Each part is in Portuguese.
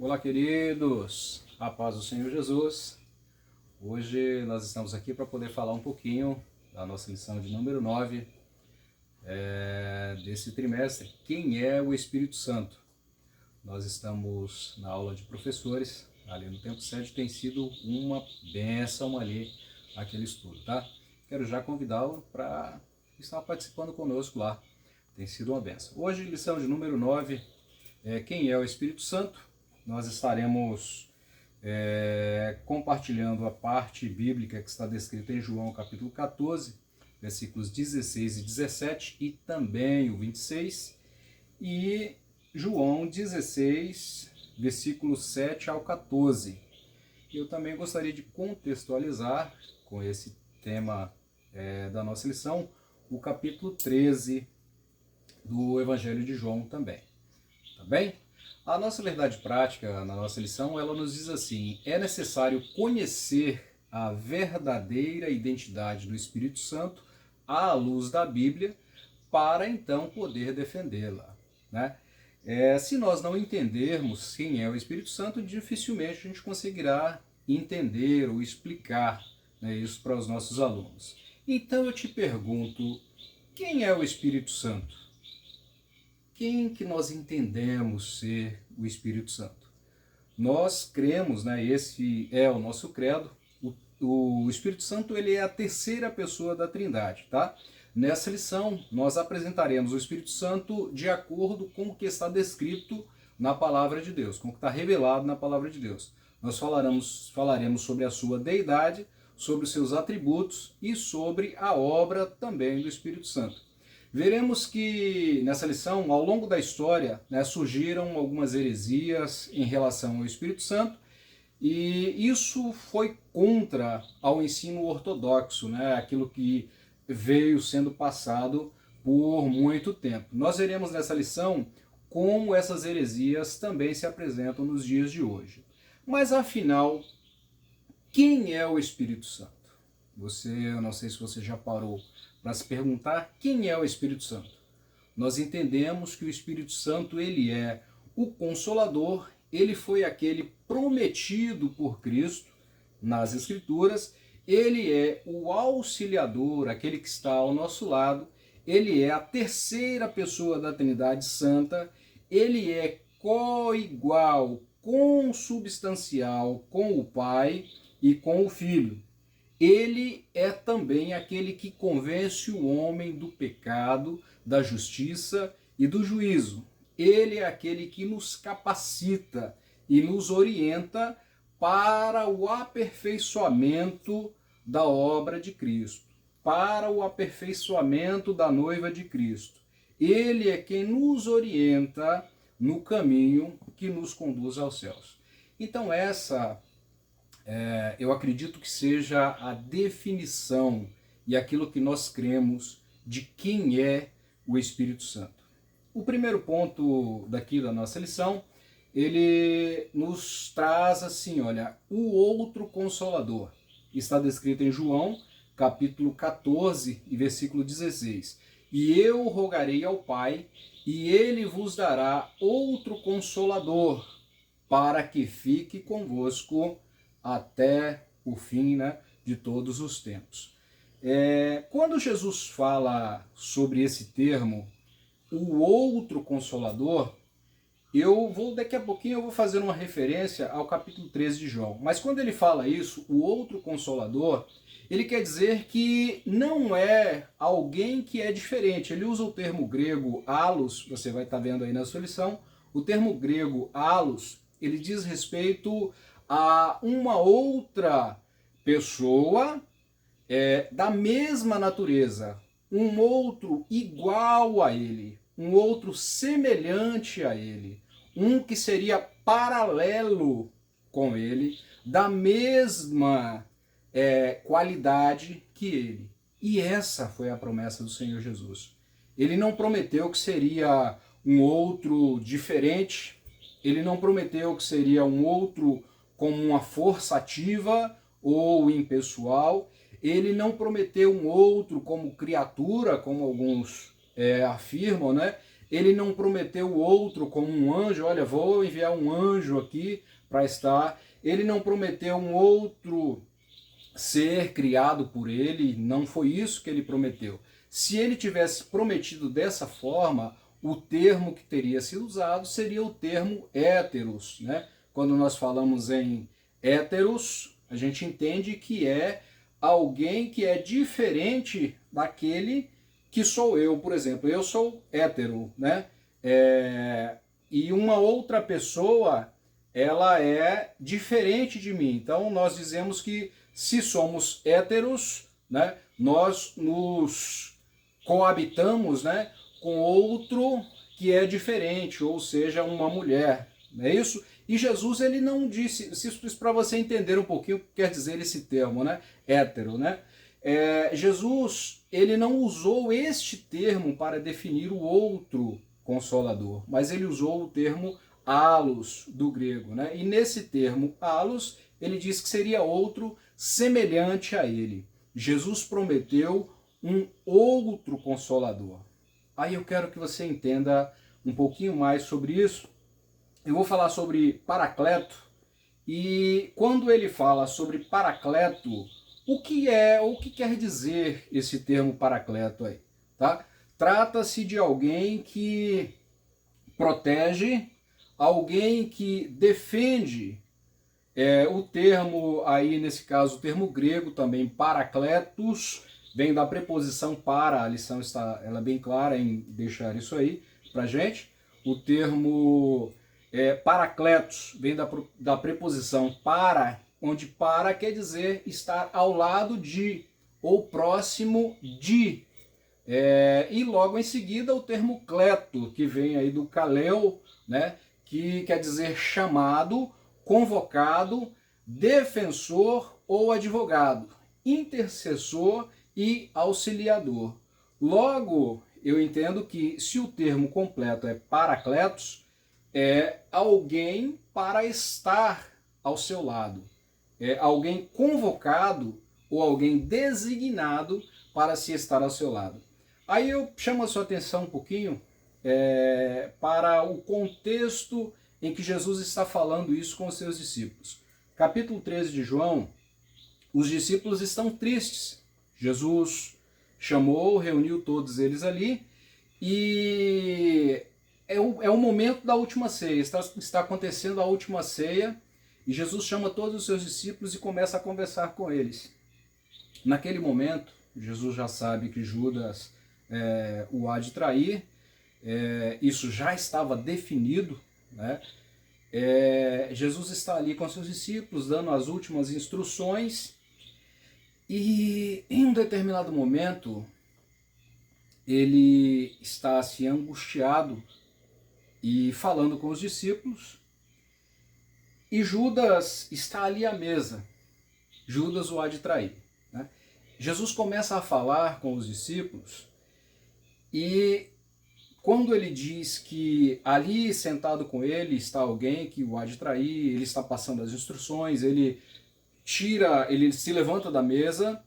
Olá, queridos, a paz do Senhor Jesus. Hoje nós estamos aqui para poder falar um pouquinho da nossa lição de número 9 desse trimestre. Quem é o Espírito Santo? Nós estamos na aula de professores, ali no Tempo 7, tem sido uma bênção ali aquele estudo, tá? Quero já convidá-lo para estar participando conosco lá, tem sido uma bênção. Hoje, lição de número 9, quem é o Espírito Santo? Nós estaremos compartilhando a parte bíblica que está descrita em João capítulo 14, versículos 16 e 17 e também o 26, e João 16, versículos 7 ao 14. Eu também gostaria de contextualizar com esse tema da nossa lição o capítulo 13 do Evangelho de João também. Tá bem? A nossa verdade prática na nossa lição, ela nos diz assim: é necessário conhecer a verdadeira identidade do Espírito Santo à luz da Bíblia para então poder defendê-la, né? Se nós não entendermos quem é o Espírito Santo, dificilmente a gente conseguirá entender ou explicar, né, isso para os nossos alunos. Então eu te pergunto, quem é o Espírito Santo? Quem que nós entendemos ser o Espírito Santo? Nós cremos, né, esse é o nosso credo, o Espírito Santo ele é a terceira pessoa da Trindade, tá? Nessa lição nós apresentaremos o Espírito Santo de acordo com o que está descrito na Palavra de Deus, com o que está revelado na Palavra de Deus. Nós falaremos sobre a sua deidade, sobre os seus atributos e sobre a obra também do Espírito Santo. Veremos que nessa lição, ao longo da história, né, surgiram algumas heresias em relação ao Espírito Santo, e isso foi contra ao ensino ortodoxo, né, aquilo que veio sendo passado por muito tempo. Nós veremos nessa lição como essas heresias também se apresentam nos dias de hoje. Mas afinal, quem é o Espírito Santo? Eu não sei se você já parou para se perguntar quem é o Espírito Santo. Nós entendemos que o Espírito Santo ele é o Consolador, ele foi aquele prometido por Cristo nas Escrituras, ele é o Auxiliador, aquele que está ao nosso lado, ele é a terceira pessoa da Trindade Santa, ele é coigual, consubstancial com o Pai e com o Filho. Ele é também aquele que convence o homem do pecado, da justiça e do juízo. Ele é aquele que nos capacita e nos orienta para o aperfeiçoamento da obra de Cristo, para o aperfeiçoamento da noiva de Cristo. Ele é quem nos orienta no caminho que nos conduz aos céus. Então eu acredito que seja a definição e aquilo que nós cremos de quem é o Espírito Santo. O primeiro ponto daqui da nossa lição, ele nos traz assim, olha, o outro Consolador. Está descrito em João, capítulo 14 e versículo 16. E eu rogarei ao Pai, e ele vos dará outro Consolador, para que fique convosco até o fim, né, de todos os tempos. Quando Jesus fala sobre esse termo, o outro Consolador, daqui a pouquinho eu vou fazer uma referência ao capítulo 13 de João. Mas quando ele fala isso, o outro Consolador, ele quer dizer que não é alguém que é diferente. Ele usa o termo grego allos, você vai estar vendo aí na sua lição. O termo grego allos, ele diz respeito a uma outra pessoa da mesma natureza, um outro igual a ele, um outro semelhante a ele, um que seria paralelo com ele, da mesma qualidade que ele. E essa foi a promessa do Senhor Jesus. Ele não prometeu que seria um outro diferente, ele não prometeu que seria um outro como uma força ativa ou impessoal, ele não prometeu um outro como criatura, como alguns afirmam, né? Ele não prometeu o outro como um anjo, olha, vou enviar um anjo aqui para estar. Ele não prometeu um outro ser criado por ele, não foi isso que ele prometeu. Se ele tivesse prometido dessa forma, o termo que teria sido usado seria o termo héteros, né? Quando nós falamos em héteros, a gente entende que é alguém que é diferente daquele que sou eu, por exemplo. Eu sou hétero, né? E uma outra pessoa, ela é diferente de mim. Então nós dizemos que se somos héteros, né, nós nos coabitamos, né, com outro que é diferente, ou seja, uma mulher, não é isso? E Jesus, ele não disse, isso para você entender um pouquinho o que quer dizer esse termo, né, hétero, né? Jesus, ele não usou este termo para definir o outro consolador, mas ele usou o termo allos do grego, né? E nesse termo allos, ele diz que seria outro semelhante a ele. Jesus prometeu um outro consolador. Aí eu quero que você entenda um pouquinho mais sobre isso. Eu vou falar sobre Paracleto, e quando ele fala sobre Paracleto, o que quer dizer esse termo Paracleto aí, tá? Trata-se de alguém que protege, alguém que defende. O termo aí, nesse caso, o termo grego também, parakletos, vem da preposição para, a lição ela é bem clara em deixar isso aí pra gente. O termo parakletos vem da preposição para, onde para quer dizer estar ao lado de ou próximo de. E logo em seguida o termo cleto, que vem aí do kaleo, né, que quer dizer chamado, convocado, defensor ou advogado, intercessor e auxiliador. Logo, eu entendo que se o termo completo é paracletos, é alguém para estar ao seu lado. É alguém convocado ou alguém designado para se estar ao seu lado. Aí eu chamo a sua atenção um pouquinho para o contexto em que Jesus está falando isso com os seus discípulos. Capítulo 13 de João, os discípulos estão tristes. Jesus chamou, reuniu todos eles ali, e é o momento da última ceia, está acontecendo a última ceia, e Jesus chama todos os seus discípulos e começa a conversar com eles. Naquele momento, Jesus já sabe que Judas o há de trair, isso já estava definido, né? Jesus está ali com seus discípulos, dando as últimas instruções, e em um determinado momento, ele está assim angustiado e falando com os discípulos, e Judas está ali à mesa. Judas o há de trair, né? Jesus começa a falar com os discípulos, e quando ele diz que ali sentado com ele está alguém que o há de trair, ele está passando as instruções, ele se levanta da mesa,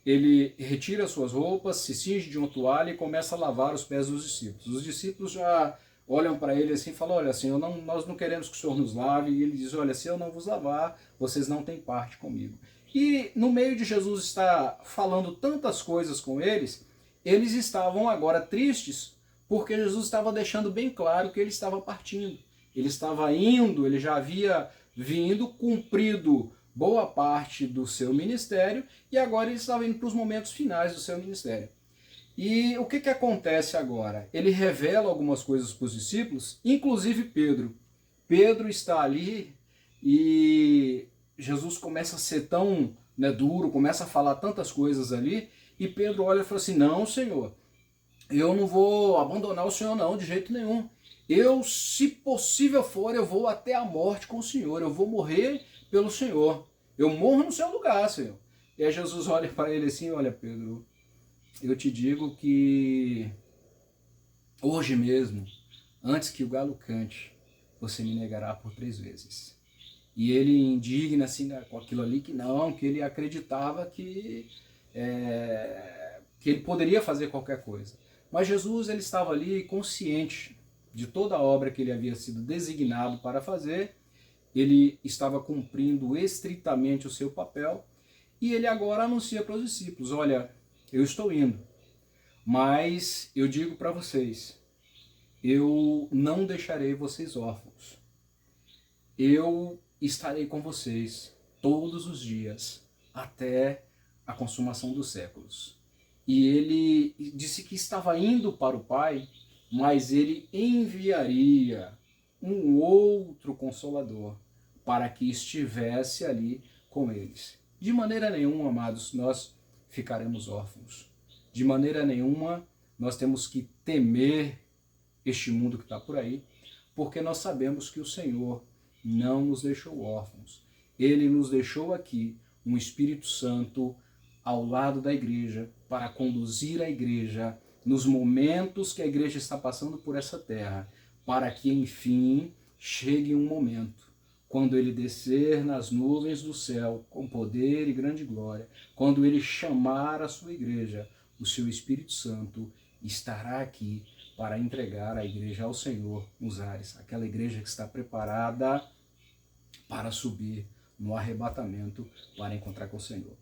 ele retira suas roupas, se cinge de uma toalha e começa a lavar os pés dos discípulos. Os discípulos já olham para ele assim e falam, olha, Senhor, nós não queremos que o Senhor nos lave. E ele diz, olha, se eu não vos lavar, vocês não têm parte comigo. E no meio de Jesus estar falando tantas coisas com eles estavam agora tristes, porque Jesus estava deixando bem claro que ele estava partindo. Ele estava indo, ele já havia vindo, cumprido boa parte do seu ministério, e agora ele estava indo para os momentos finais do seu ministério. E o que acontece agora? Ele revela algumas coisas para os discípulos, inclusive Pedro. Pedro está ali e Jesus começa a ser tão duro, começa a falar tantas coisas ali, e Pedro olha e fala assim, não, Senhor, eu não vou abandonar o Senhor não, de jeito nenhum. Eu, se possível for, eu vou até a morte com o Senhor, eu vou morrer pelo Senhor. Eu morro no seu lugar, Senhor. E aí Jesus olha para ele assim, olha, Pedro, eu te digo que hoje mesmo, antes que o galo cante, você me negará por 3 vezes. E ele indigna assim com aquilo ali, que ele acreditava que ele poderia fazer qualquer coisa. Mas Jesus, ele estava ali consciente de toda a obra que ele havia sido designado para fazer. Ele estava cumprindo estritamente o seu papel e ele agora anuncia para os discípulos: olha, eu estou indo, mas eu digo para vocês, eu não deixarei vocês órfãos. Eu estarei com vocês todos os dias até a consumação dos séculos. E ele disse que estava indo para o Pai, mas ele enviaria um outro Consolador para que estivesse ali com eles. De maneira nenhuma, amados, nós ficaremos órfãos. De maneira nenhuma nós temos que temer este mundo que está por aí, porque nós sabemos que o Senhor não nos deixou órfãos. Ele nos deixou aqui um Espírito Santo ao lado da igreja para conduzir a igreja nos momentos que a igreja está passando por essa terra, para que enfim chegue um momento quando ele descer nas nuvens do céu com poder e grande glória, quando ele chamar a sua igreja, o seu Espírito Santo estará aqui para entregar a igreja ao Senhor nos ares, aquela igreja que está preparada para subir no arrebatamento para encontrar com o Senhor.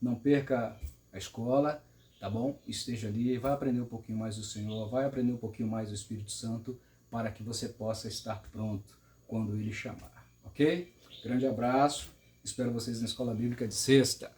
Não perca a escola, tá bom? Esteja ali, vai aprender um pouquinho mais do Senhor, vai aprender um pouquinho mais do Espírito Santo, para que você possa estar pronto quando Ele chamar, ok? Grande abraço, espero vocês na Escola Bíblica de sexta.